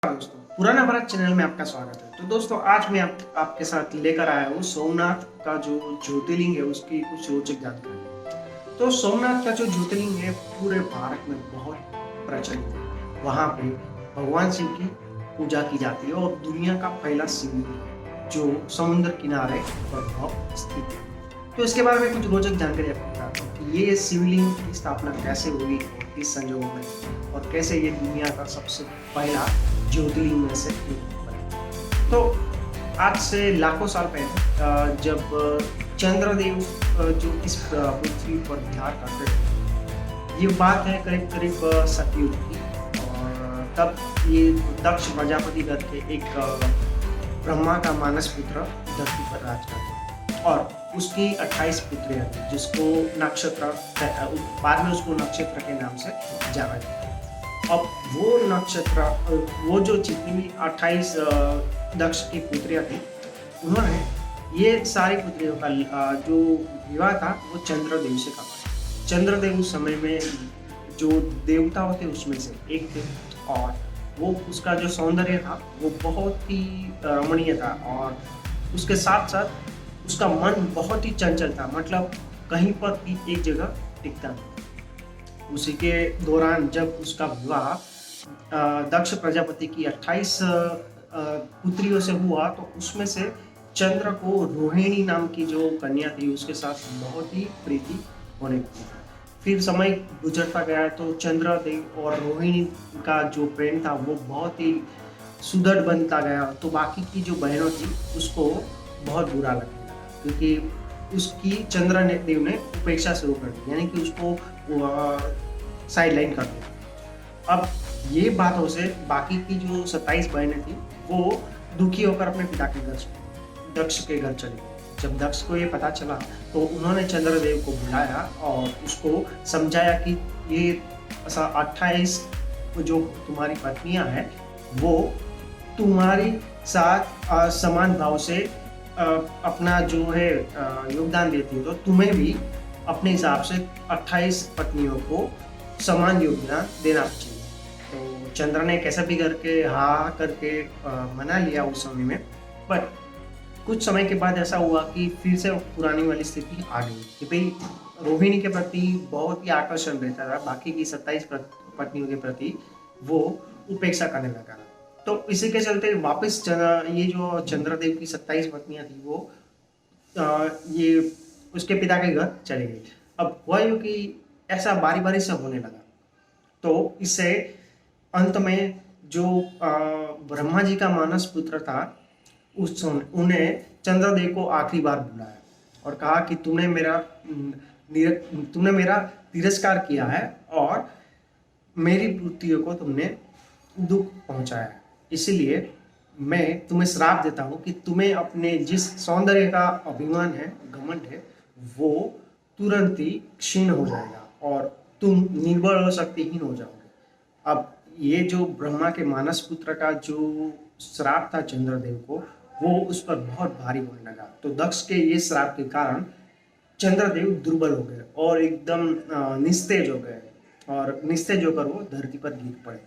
दोस्तों, पुराना भारत चैनल में आपका स्वागत है। तो दोस्तों, आज मैं आपके साथ लेकर आया हूँ सोमनाथ का जो ज्योतिर्लिंग है उसकी कुछ रोचक जानकारी। तो सोमनाथ का जो ज्योतिर्लिंग है पूरे भारत में बहुत प्रचलित है। वहाँ पे भगवान शिव की पूजा की जाती है और दुनिया का पहला शिवलिंग है जो समुद्र किनारे पर स्थित है। तो इसके बारे में कुछ रोचक जानकारी आपको बताता हूँ कि ये शिवलिंग की स्थापना कैसे हुई और किस संजोगों में, और कैसे ये दुनिया का सबसे पहला ज्योतिर्लिंग में से एक बना। तो आज से लाखों साल पहले जब चंद्रदेव जो इस पृथ्वी पर विहार करते थे, ये बात है करीब करीब सतयुग की। और तब ये दक्ष प्रजापति करके एक ब्रह्मा का मानस पुत्र धरती पर राज करते थे और उसकी 28 पुत्रियां थी, जिसको नक्षत्र, बाद में उसको नक्षत्र के नाम से जाना जाता है। अब वो नक्षत्र, वो जो जितनी भी 28 दक्ष की पुत्रियां थी, उन्होंने ये सारी पुत्रियों का जो विवाह था वो चंद्रदेव से करवाया। चंद्रदेव उस समय में जो देवता होते उसमें से एक थे और वो उसका जो सौंदर्य था वो बहुत ही रमणीय था और उसके साथ साथ उसका मन बहुत ही चंचल था, मतलब कहीं पर भी एक जगह टिकता नहीं। उसी के दौरान जब उसका विवाह दक्ष प्रजापति की 28 पुत्रियों से हुआ, तो उसमें से चंद्र को रोहिणी नाम की जो कन्या थी उसके साथ बहुत ही प्रीति होने लगी। फिर समय गुजरता गया तो चंद्रदेव और रोहिणी का जो प्रेम था वो बहुत ही सुदृढ़ बनता गया। तो बाकी की जो बहनों थी उसको बहुत बुरा लगने लगा, क्योंकि उसकी चंद्रदेव ने उपेक्षा शुरू कर दी, यानी कि उसको साइड लाइन कर दिया। अब ये बातों से बाकी की जो 27 बहनें थी वो दुखी होकर अपने पिता के घर, दक्ष के घर चली गई। जब दक्ष को ये पता चला तो उन्होंने चंद्रदेव को बुलाया और उसको समझाया कि ये 28 जो तुम्हारी पत्नियां हैं वो तुम्हारी साथ समान भाव से अपना जो है योगदान देती है, तो तुम्हें भी अपने हिसाब से 28 पत्नियों को समान योगदान देना चाहिए। तो चंद्र ने कैसा भी करके हाँ करके मना लिया उस समय में। बट कुछ समय के बाद ऐसा हुआ कि फिर से पुरानी वाली स्थिति आ गई कि भाई रोहिणी के प्रति बहुत ही आकर्षण रहता था, बाकी की 27 पत्नियों के प्रति वो उपेक्षा करने लगा। तो इसी के चलते वापस ये जो चंद्रदेव की 27 पत्नियां थी वो ये उसके पिता के घर चली गई। अब हुआ यूँ कि ऐसा बारी बारी से होने लगा, तो इससे अंत में जो ब्रह्मा जी का मानस पुत्र था उस समय उन्हें चंद्रदेव को आखिरी बार बुलाया और कहा कि तुमने मेरा तिरस्कार किया है और मेरी पुत्रियों को तुमने दुख पहुंचाया है, इसलिए मैं तुम्हें श्राप देता हूं कि तुम्हें अपने जिस सौंदर्य का अभिमान है, घमंड है, वो तुरंत ही क्षीण हो जाएगा और तुम निर्बल और शक्तिहीन हो जाओगे। अब ये जो ब्रह्मा के मानस पुत्र का जो श्राप था चंद्रदेव को, वो उस पर बहुत भारी होने लगा। तो दक्ष के ये श्राप के कारण चंद्रदेव दुर्बल हो गए और एकदम निस्तेज हो गए और निस्तेज होकर वो धरती पर गिर पड़े।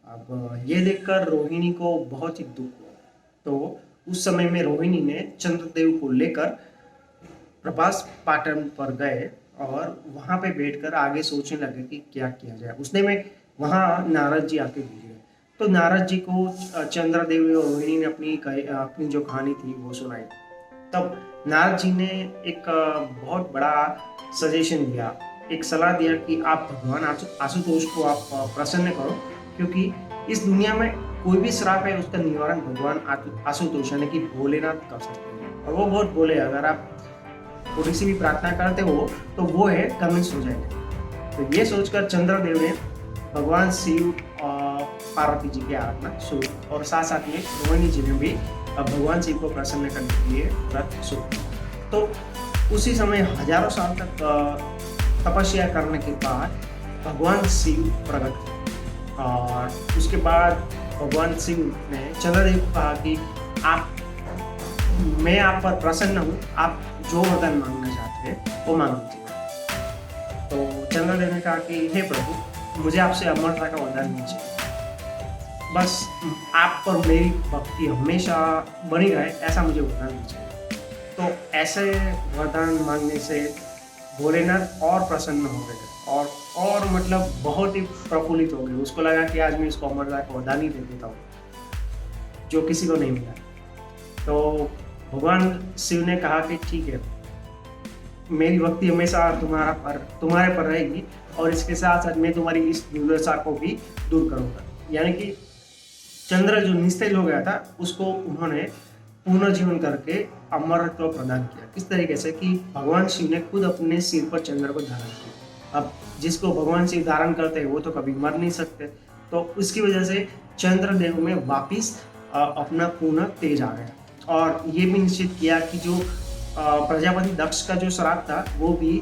अब ये देखकर रोहिणी को बहुत ही दुख हुआ, तो उस समय में रोहिणी ने चंद्रदेव को लेकर प्रभास पाटन पर गए और वहां पे बैठकर आगे सोचने लगे कि क्या किया जाए। उसने में वहाँ नारद जी आके गिरे। तो नारद जी को चंद्रदेव और रोहिणी ने अपनी जो कहानी थी वो सुनाई। तब नारद जी ने एक बहुत बड़ा सजेशन दिया, एक सलाह दिया कि आप भगवान आशुतोष को आप प्रसन्न करो, क्योंकि इस दुनिया में कोई भी श्राप है उसका निवारण भगवान आशुतोष यानी कि भोलेनाथ कर सकते हैं। और वो बहुत बोले, अगर आप थोड़ी सी भी प्रार्थना करते हो तो वो है कन्विंस हो जाएगा। तो ये सोचकर चंद्रदेव ने भगवान शिव और पार्वती जी की आराधना शुरू और साथ साथ में रोहिणी जी ने भी भगवान शिव को प्रसन्न करने के लिए व्रत शुरू किया। तो उसी समय हजारों साल तक तपस्या करने के बाद भगवान शिव प्रकट हुए और उसके बाद भगवान शिव ने चंद्रदेव को कहा कि मैं आप पर प्रसन्न हूँ, आप जो वरदान मांगना चाहते हैं वो मांग लीजिए। तो चंद्रदेव ने कहा कि हे प्रभु, मुझे आपसे अमरता का वरदान दीजिए। बस आप पर मेरी भक्ति हमेशा बनी रहे, ऐसा मुझे वरदान दीजिए। तो ऐसे वरदान मांगने से भोलेनाथ और प्रसन्न हो गए और मतलब बहुत ही प्रफुल्लित हो गए। उसको लगा कि आज मैं इसको अमरनाथ वरदान ही दे देता हूँ, जो किसी को नहीं मिला। तो भगवान शिव ने कहा कि ठीक है, मेरी भक्ति हमेशा तुम्हारे पर रहेगी, और इसके साथ साथ मैं तुम्हारी इस दुर्दशा को भी दूर करूंगा। यानी कि चंद्र जो निस्तेज हो गया था, उसको उन्होंने पुनर्जीवन करके अमरत्व प्रदान किया। किस तरीके से कि भगवान शिव ने खुद अपने सिर पर चंद्र को धारण किया। अब जिसको भगवान शिव धारण करते हैं वो तो कभी मर नहीं सकते, तो उसकी वजह से चंद्रदेव में वापिस अपना पूर्ण तेज आ गया। और ये भी निश्चित किया कि जो प्रजापति दक्ष का जो श्राप था वो भी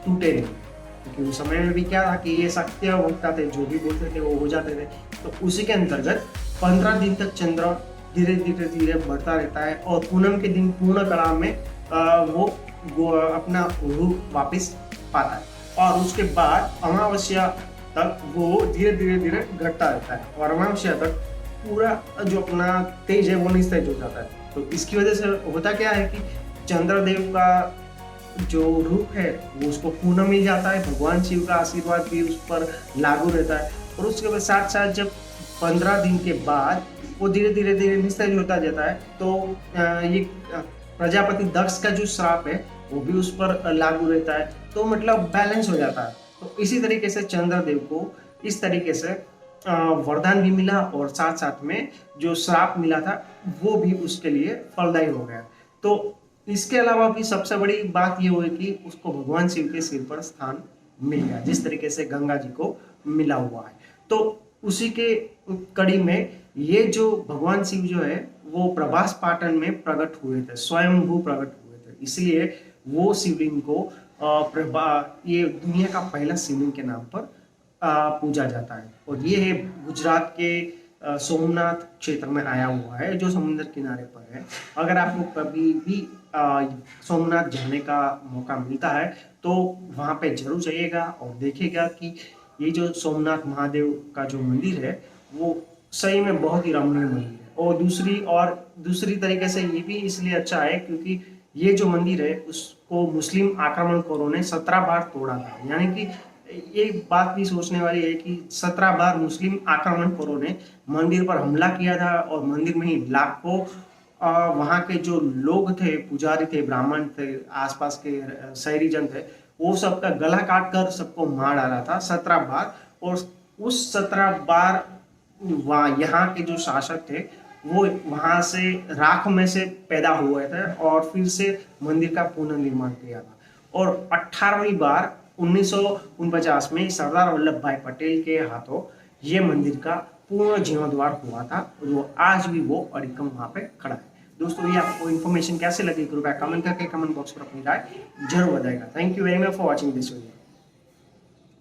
टूटे नहीं, क्योंकि उस समय में भी क्या था कि ये सत्य वक्ता थे, जो भी बोलते थे वो हो जाते थे। तो उसी के अंतर्गत 15 दिन तक चंद्र धीरे धीरे धीरे बढ़ता रहता है, और पूनम के दिन पूर्ण कला में वो अपना रूप वापस पाता है, और उसके बाद अमावस्या तक वो धीरे धीरे धीरे घटता रहता है, और अमावस्या तक पूरा जो अपना तेज है वो निस्तेज हो जाता है। तो इसकी वजह से होता क्या है कि चंद्रदेव का जो रूप है वो उसको पूर्ण मिल जाता है, भगवान शिव का आशीर्वाद भी उस पर लागू रहता है, और उसके साथ साथ जब 15 दिन के बाद वो धीरे धीरे धीरे निस्तेज होता जाता है, तो ये प्रजापति दक्ष का जो श्राप है वो भी उस पर लागू रहता है, तो मतलब बैलेंस हो जाता है। तो इसी तरीके से चंद्रदेव को इस तरीके से वरदान भी मिला, और साथ साथ में जो श्राप मिला था वो भी उसके लिए फलदायी हो गया। तो इसके अलावा भी सबसे बड़ी बात ये हुई कि उसको भगवान शिव के सिर पर स्थान मिल गया, जिस तरीके से गंगा जी को मिला हुआ है। तो उसी के कड़ी में ये जो भगवान शिव जो है वो प्रभास पाटन में प्रकट हुए थे, स्वयंभू प्रकट हुए थे, इसलिए वो शिवलिंग को ये दुनिया का पहला शिवलिंग के नाम पर पूजा जाता है। और ये है गुजरात के सोमनाथ क्षेत्र में आया हुआ है, जो समुद्र किनारे पर है। अगर आपको कभी भी सोमनाथ जाने का मौका मिलता है तो वहाँ पे जरूर जाइएगा और देखिएगा कि ये जो सोमनाथ महादेव का जो मंदिर है वो सही में बहुत ही रमणीय मंदिर है। और दूसरी तरीके से ये भी इसलिए अच्छा है क्योंकि ये जो मंदिर है उसको मुस्लिम आक्रमणकारों ने 17 बार तोड़ा था। यानी कि ये बात भी सोचने वाली है कि 17 बार मुस्लिम आक्रमणकारों ने मंदिर पर हमला किया था, और मंदिर में ही लाखों वहाँ के जो लोग थे, पुजारी थे, ब्राह्मण थे, आसपास के शहरी जन थे, वो सबका गला काट कर सबको मार डाला था 17 बार। और उस 17 बार यहाँ के जो शासक थे वो वहां से राख में से पैदा हुए थे और फिर से मंदिर का पुनर्निर्माण किया था। और 18वीं बार 1949 में सरदार वल्लभ भाई पटेल के हाथों ये मंदिर का पूर्ण जीर्णोद्धार हुआ था, और वो आज भी वो अडिगम वहाँ पे खड़ा है। दोस्तों, ये आपको इन्फॉर्मेशन कैसे लगी कृपया कमेंट करके कमेंट बॉक्स पर अपनी राय जरूर बताएगा। Thank you very much for watching this video.